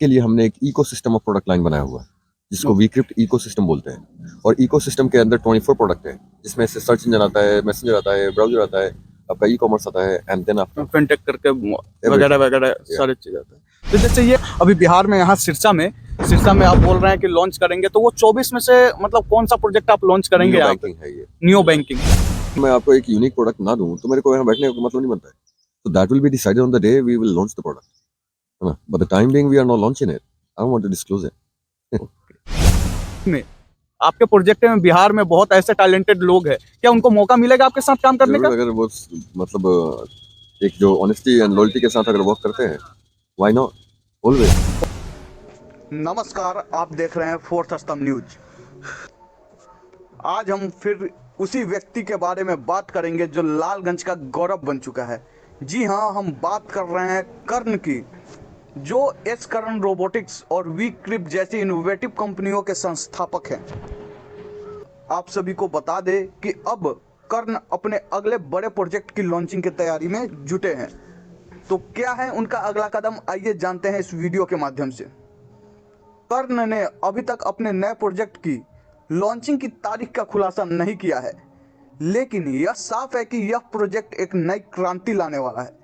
के लिए हमने एक इकोसिस्टम ऑफ प्रोडक्ट लाइन बनाया हुआ है जिसको वीक्रिप्ट इकोसिस्टम बोलते हैं। और इकोसिस्टम के अंदर 24 प्रोडक्ट है जिसमें से सर्च इंजन आता है, मैसेंजर आता है, ब्राउजर आता है, आपका ई कॉमर्स आता है, एंड देन आपका फिनटेक करके वगैरह वगैरह सारे चीज आता है। तो जैसे ये अभी बिहार में यहाँ सिरसा में आप बोल रहे हैं कि लॉन्च करेंगे, तो वो 24 में से मतलब कौन सा प्रोजेक्ट आप लॉन्च करेंगे? नियो बैंकिंग है ये। Neo banking. मैं आपको एक यूनिक प्रोडक्ट ना दूं तो मेरे को यहाँ बैठने का मतलब नहीं बनता है। So that will be decided on the day we will launch the product. है ना? But the time being we are not launching it. I don't want to disclose it. में आपके प्रोजेक्ट में बिहार में बहुत ऐसे टैलेंटेड लोग हैं, क्या उनको मौका मिलेगा आपके साथ काम करने का? अगर वो मतलब एक जो ऑनेस्टी एंड लॉयल्टी के साथ अगर वर्क करते हैं, व्हाई नॉट, ऑलवेज। नमस्कार, आप देख रहे हैं फोर्थ स्तंभ न्यूज। आज हम फिर उसी व्यक्ति के बारे में बात करेंगे जो लालगंज का गौरव बन चुका है। जी हाँ, हम बात कर रहे हैं कर्ण की, जो एस कर्ण रोबोटिक्स और वीक्रिप्ट जैसी इनोवेटिव कंपनियों के संस्थापक हैं। आप सभी को बता दें कि अब कर्ण अपने अगले बड़े प्रोजेक्ट की लॉन्चिंग की तैयारी में जुटे हैं। तो क्या है उनका अगला कदम, आइए जानते हैं इस वीडियो के माध्यम से। कर्ण ने अभी तक अपने नए प्रोजेक्ट की लॉन्चिंग की तारीख का खुलासा नहीं किया है, लेकिन यह साफ है कि यह प्रोजेक्ट एक नई क्रांति लाने वाला है।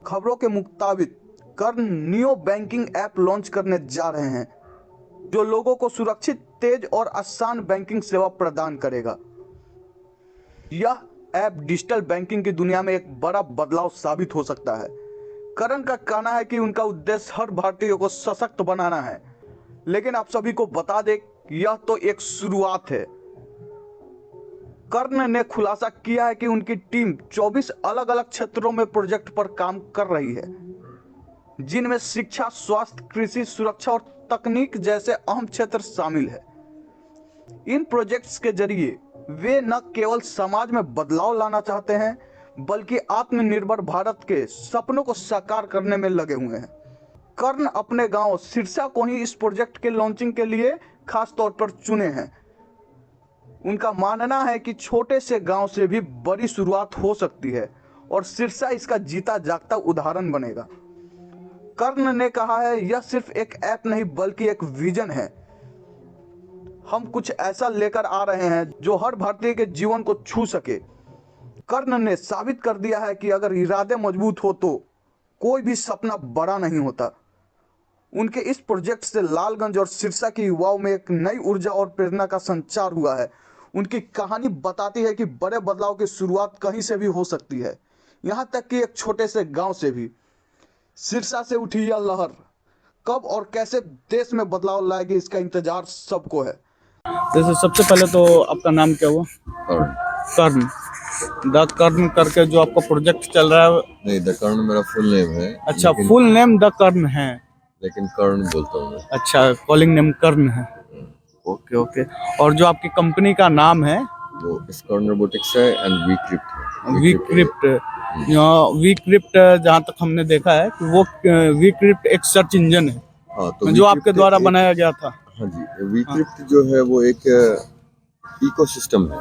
खबरों के मुताबिक कर्ण नियो बैंकिंग ऐप लॉन्च करने जा रहे हैं, जो लोगों को सुरक्षित, तेज और आसान बैंकिंग सेवा प्रदान करेगा। यह ऐप डिजिटल बैंकिंग की दुनिया में एक बड़ा बदलाव साबित हो सकता है। कर्ण का कहना है कि उनका उद्देश्य हर भारतीय को सशक्त बनाना है, लेकिन आप सभी को बता दें यह तो एक शुरुआत है। कर्ण ने खुलासा किया है कि उनकी टीम 24 अलग अलग क्षेत्रों में प्रोजेक्ट पर काम कर रही है, जिनमें शिक्षा, स्वास्थ्य, कृषि, सुरक्षा और तकनीक जैसे अहम क्षेत्र शामिल है। इन प्रोजेक्ट्स के जरिए वे न केवल समाज में बदलाव लाना चाहते हैं, बल्कि आत्मनिर्भर भारत के सपनों को साकार करने में लगे हुए हैं। कर्ण अपने गांव सिरसा को ही इस प्रोजेक्ट के लॉन्चिंग के लिए खास तौर पर चुने हैं। उनका मानना है कि छोटे से गांव से भी बड़ी शुरुआत हो सकती है और सिरसा इसका जीता जागता उदाहरण बनेगा। कर्ण ने कहा है, यह सिर्फ एक ऐप नहीं बल्कि एक विजन है। हम कुछ ऐसा लेकर आ रहे हैं जो हर भारतीय के जीवन को छू सके। कर्ण ने साबित कर दिया है कि अगर इरादे मजबूत हो तो कोई भी सपना बड़ा नहीं होता। उनके इस प्रोजेक्ट से लालगंज और सिरसा के युवाओं में एक नई ऊर्जा और प्रेरणा का संचार हुआ है। उनकी कहानी बताती है कि बड़े बदलाव की शुरुआत कहीं से भी हो सकती है, यहाँ तक कि एक छोटे से गांव से भी। सिरसा से उठी यह लहर कब और कैसे देश में बदलाव लाएगी, इसका इंतजार सबको है। जैसे सबसे पहले तो आपका नाम क्या हुआ? कर्ण। द कर्ण करके जो आपका प्रोजेक्ट चल रहा है? नहीं, द कर्ण मेरा फुल नेम है। अच्छा, फुल नेम द कर्ण है, लेकिन कर्ण बोलता हूँ मैं। अच्छा, कॉलिंग नेम कर्ण है। Okay okay. और जो आपकी कंपनी का नाम है? वो एस कर्ण रोबोटिक्स है एंड वीक्रिप्ट है। वीक्रिप्ट। वीक्रिप्ट जहाँ तक हमने देखा है कि वो वीक्रिप्ट एक सर्च इंजन है। हाँ, तो जो आपके द्वारा बनाया गया था। हाँ जी, वीक्रिप्ट जो है वो एक इकोसिस्टम है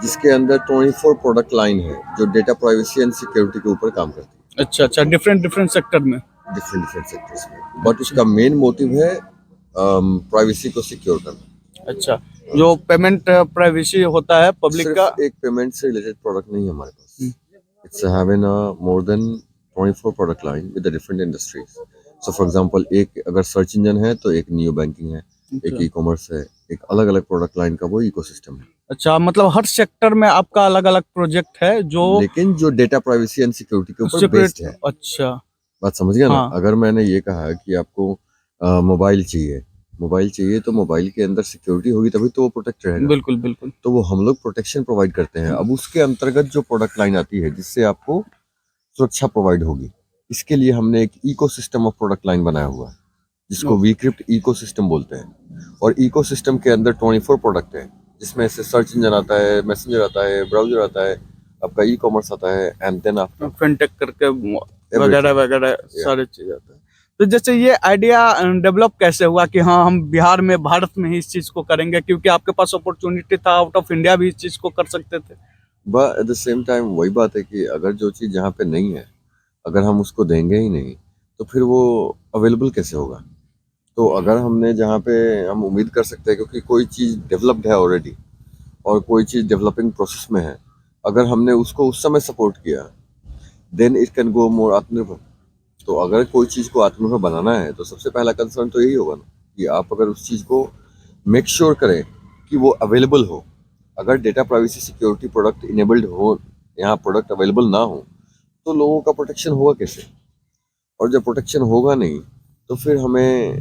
जिसके अंदर 24 प्रोडक्ट लाइन है जो डेटा प्राइवेसी एंड सिक्योरिटी के ऊपर काम करती है। अच्छा अच्छा, डिफरेंट सेक्टर में, डिफरेंट सेक्टर्स में, बट उसका मेन मोटिव है प्राइवेसी को सिक्योर करना। अच्छा, जो पेमेंट प्राइवेसी होता है पब्लिक का, एक पेमेंट से रिलेटेड प्रोडक्ट नहीं है हमारे पास। It's having more than 24 product line with different industries. So for example, एक अगर सर्च इंजन है तो एक नियो बैंकिंग है, एक ई कॉमर्स है, एक अलग अलग प्रोडक्ट लाइन का वो इकोसिस्टम है। अच्छा, मतलब हर सेक्टर में आपका अलग अलग प्रोजेक्ट है जो, लेकिन जो डेटा प्राइवेसी एंड सिक्योरिटी के ऊपर बेस्ड है। अच्छा, बात समझ गया हाँ। ना? अगर मैंने ये कहा कि आपको मोबाइल चाहिए तो मोबाइल के अंदर सिक्योरिटी होगी तभी तो वो प्रोटेक्ट रहेगा। बिल्कुल बिल्कुल। तो वो हम लोग प्रोटेक्शन प्रोवाइड करते हैं। अब उसके अंतर्गत जो प्रोडक्ट लाइन आती है जिससे आपको सुरक्षा प्रोवाइड होगी, इसके लिए हमने एक इकोसिस्टम ऑफ प्रोडक्ट लाइन बनाया हुआ है जिसको वीक्रिप्ट इकोसिस्टम बोलते हैं। और इकोसिस्टम के अंदर 24 प्रोडक्ट है जिसमें से सर्च इंजन आता है, मैसेंजर आता है, ब्राउजर आता है, आपका ई कॉमर्स आता है, एंड देन आपका फिनटेक करके वगैरह वगैरह सारे चीज आता है। तो जैसे ये आइडिया डेवलप कैसे हुआ कि हाँ हम बिहार में, भारत में ही इस चीज को करेंगे, क्योंकि आपके पास अपॉर्चुनिटी था, आउट ऑफ इंडिया भी इस चीज को कर सकते थे। But at the same time वही बात है कि अगर जो चीज़ जहाँ पे नहीं है, अगर हम उसको देंगे ही नहीं तो फिर वो अवेलेबल कैसे होगा? तो अगर हमने जहाँ पे हम उम्मीद कर सकते हैं, क्योंकि कोई चीज़ डेवलप्ड है ऑलरेडी और कोई चीज़ डेवलपिंग प्रोसेस में है, अगर हमने उसको उस समय सपोर्ट किया, देन इट कैन गो मोर आत्मनिर्भर। तो अगर कोई चीज़ को आत्मनिर्भर बनाना है तो सबसे पहला कंसर्न तो यही होगा ना कि आप अगर उस चीज़ को मेक श्योर करें कि वो अवेलेबल हो। अगर data privacy security product enabled हो, यहाँ प्रोडक्ट अवेलेबल ना हो, तो लोगों का प्रोटेक्शन होगा कैसे? और जब प्रोटेक्शन होगा नहीं तो फिर हमें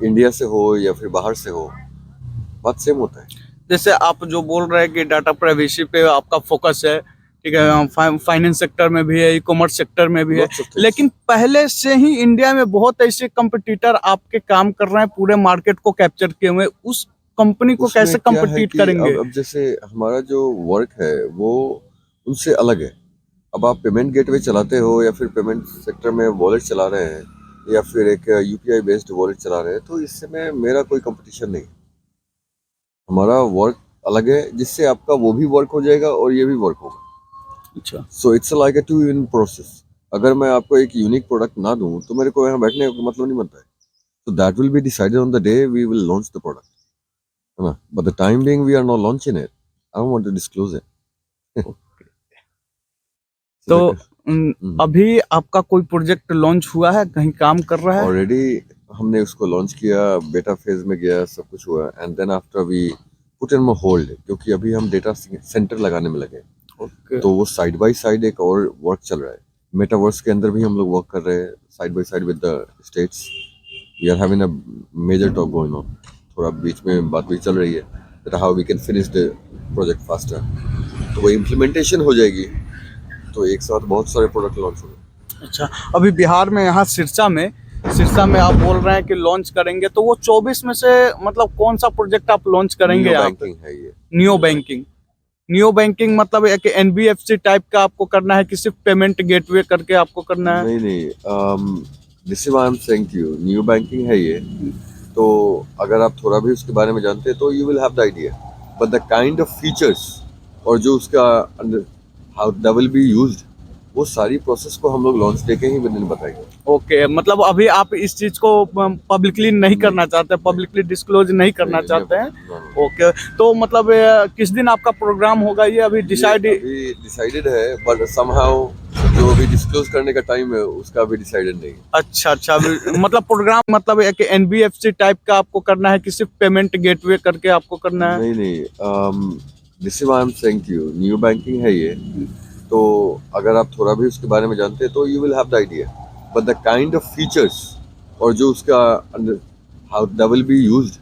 इंडिया से हो या फिर बाहर से हो, बात सेम होता है। जैसे आप जो बोल रहे हैं कि डाटा प्राइवेसी पे आपका फोकस है, ठीक है, फाइनेंस सेक्टर में भी है, ई कॉमर्स सेक्टर में भी है, Lots of things. लेकिन पहले से ही इंडिया में बहुत ऐसे कंपटीटर आपके काम कर रहे हैं, पूरे मार्केट को कैप्चर किए हुए, उस कंपनी को उसमें कैसे क्या है कम्पीट कि करेंगे? अब जैसे हमारा जो वर्क है वो उनसे अलग है। अब आप पेमेंट गेटवे चलाते हो या फिर पेमेंट सेक्टर में वॉलेट चला रहे हैं या फिर एक यूपीआई बेस्ड वॉलेट चला रहे हैं, तो इससे में मेरा कोई कंपटीशन नहीं। हमारा वर्क अलग है, जिससे आपका वो भी वर्क हो जाएगा और ये भी वर्क होगा। अच्छा, so it's like a two in process. अगर मैं आपको एक यूनिक प्रोडक्ट ना दूं तो मेरे को यहाँ बैठने का मतलब नहीं बनता है। So that will be decided on the day we will launch the product, है ना? But the time being we are not launching it. I don't want to disclose it. तो अभी आपका कोई प्रोजेक्ट लॉन्च हुआ है, कहीं काम कर रहा है? ऑलरेडी हमने उसको लॉन्च किया, बेटा फेज में गया, सब कुछ हुआ, and then after we put in hold, क्योंकि अभी हम डेटा सेंटर लगाने में लगे। ओके, तो वो साइड बाय साइड एक और वर्क चल रहा है। मेटावर्स के अंदर भी हम लोग वर्क कर रहे हैं side by side with the states. We are having a major talk going on. थोड़ा बीच में बात भी चल रही है that how we can finish the project faster. तो वो इम्प्लीमेंटेशन हो जाएगी तो एक साथ बहुत सारे प्रोडक्ट लॉन्च होंगे। अच्छा। अभी बिहार में यहाँ सिरसा में आप बोल रहे हैं कि लॉन्च करेंगे, तो वो 24 में से मतलब कौन सा प्रोजेक्ट आप लॉन्च करेंगे? Neo यहाँ बैंकिंग है ये। नियो बैंकिंग मतलब एक एनबीएफसी टाइप का आपको करना है कि सिर्फ पेमेंट गेटवे करके आपको करना है? नहीं, this is why I am saying to you, new banking है ये। तो अगर आप थोड़ा भी उसके बारे में जानते हैं तो you will have the idea, but the kind of features और जो उसका how that will be used, वो सारी प्रोसेस को हम लोग लॉन्च देके ही दिन बताएंगे। ओके, मतलब अभी आप इस चीज को पब्लिकली नहीं करना चाहते, पब्लिकली डिस्क्लोज नहीं करना चाहते हैं? ओके, तो मतलब किस दिन आपका प्रोग्राम होगा ये अभी डिसाइडेड है, बट समहाउ जो अभी डिस्क्लोज करने का टाइम है उसका अभी डिसाइडेड नहीं। अच्छा, मतलब प्रोग्राम मतलब एक एनबीएफसी टाइप का आपको करना है कि सिर्फ पेमेंट गेटवे करके आपको करना है? नहीं, this is why I am saying to you, new banking है ये। तो अगर आप थोड़ा भी उसके बारे में जानते हैं तो you will have the idea, but the kind of features और जो उसका how that will be used,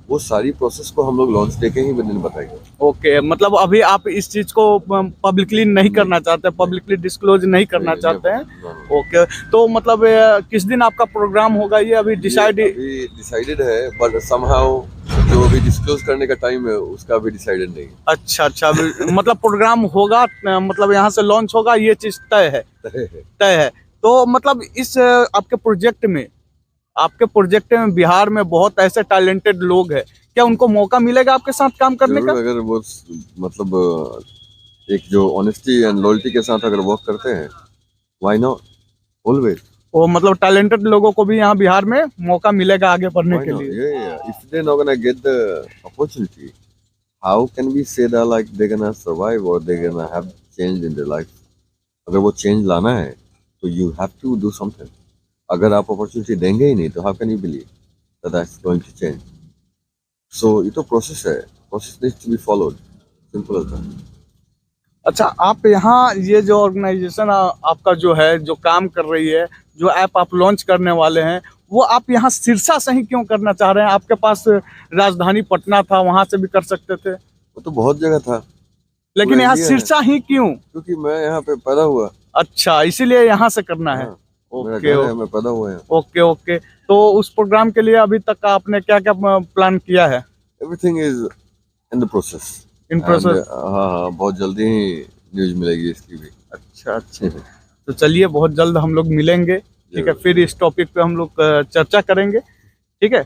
वो सारी प्रोसेस को हम लोग लॉन्च देके ही दिन बताएंगे। ओके, मतलब अभी आप इस चीज को पब्लिकली नहीं करना चाहते, पब्लिकली डिस्क्लोज नहीं करना चाहते हैं? ओके, तो मतलब किस दिन आपका प्रोग्राम होगा ये अभी डिसाइडेड है, बट समहाउ जो अभी डिस्क्लोज करने का टाइम है उसका अभी डिसाइडेड नहीं। अच्छा, मतलब प्रोग्राम होगा, मतलब यहाँ से लॉन्च होगा, ये चीज तय है। तो मतलब इस आपके प्रोजेक्ट में बिहार में बहुत ऐसे टैलेंटेड लोग हैं, क्या उनको मौका मिलेगा आपके साथ काम करने का? अगर वो मतलब एक जो ऑनेस्टी एंड लॉयल्टी के साथ अगर वर्क करते हैं, व्हाई नॉट, ऑलवेज। वो मतलब टैलेंटेड लोगों को भी यहाँ बिहार में मौका मिलेगा आगे बढ़ने के लिए? If they're not gonna get the opportunity, how can we say that like they're gonna survive or they're gonna have change in their life? अगर वो चेंज लाना है तो you have to do something. अगर आप अपॉर्चुनिटी देंगे ही नहीं तो how can you believe that that's going to change? So ये तो प्रोसेस है, process needs to be followed. Simple as that. अच्छा, आप यहाँ ये जो ऑर्गेनाइजेशन आपका जो है, जो काम कर रही है, जो ऐप आप लॉन्च करने वाले हैं, वो आप यहाँ सिरसा से ही क्यों करना चाह रहे हैं? आपके पास राजधानी पटना था, वहां से भी कर सकते थे। वो तो बहुत जगह था, लेकिन यहाँ सिरसा ही क्यों? क्योंकि मैं यहाँ पे पैदा हुआ। अच्छा, इसीलिए यहाँ से करना है। मेरा घर है, मैं पैदा हुआ है। ओके, तो उस प्रोग्राम के लिए अभी तक आपने क्या क्या प्लान किया है? Everything is in the process. हाँ, बहुत जल्दी ही न्यूज मिलेगी इसकी भी। अच्छा, तो चलिए, बहुत जल्द हम लोग मिलेंगे, ठीक है? फिर इस टॉपिक पे हम लोग चर्चा करेंगे, ठीक है?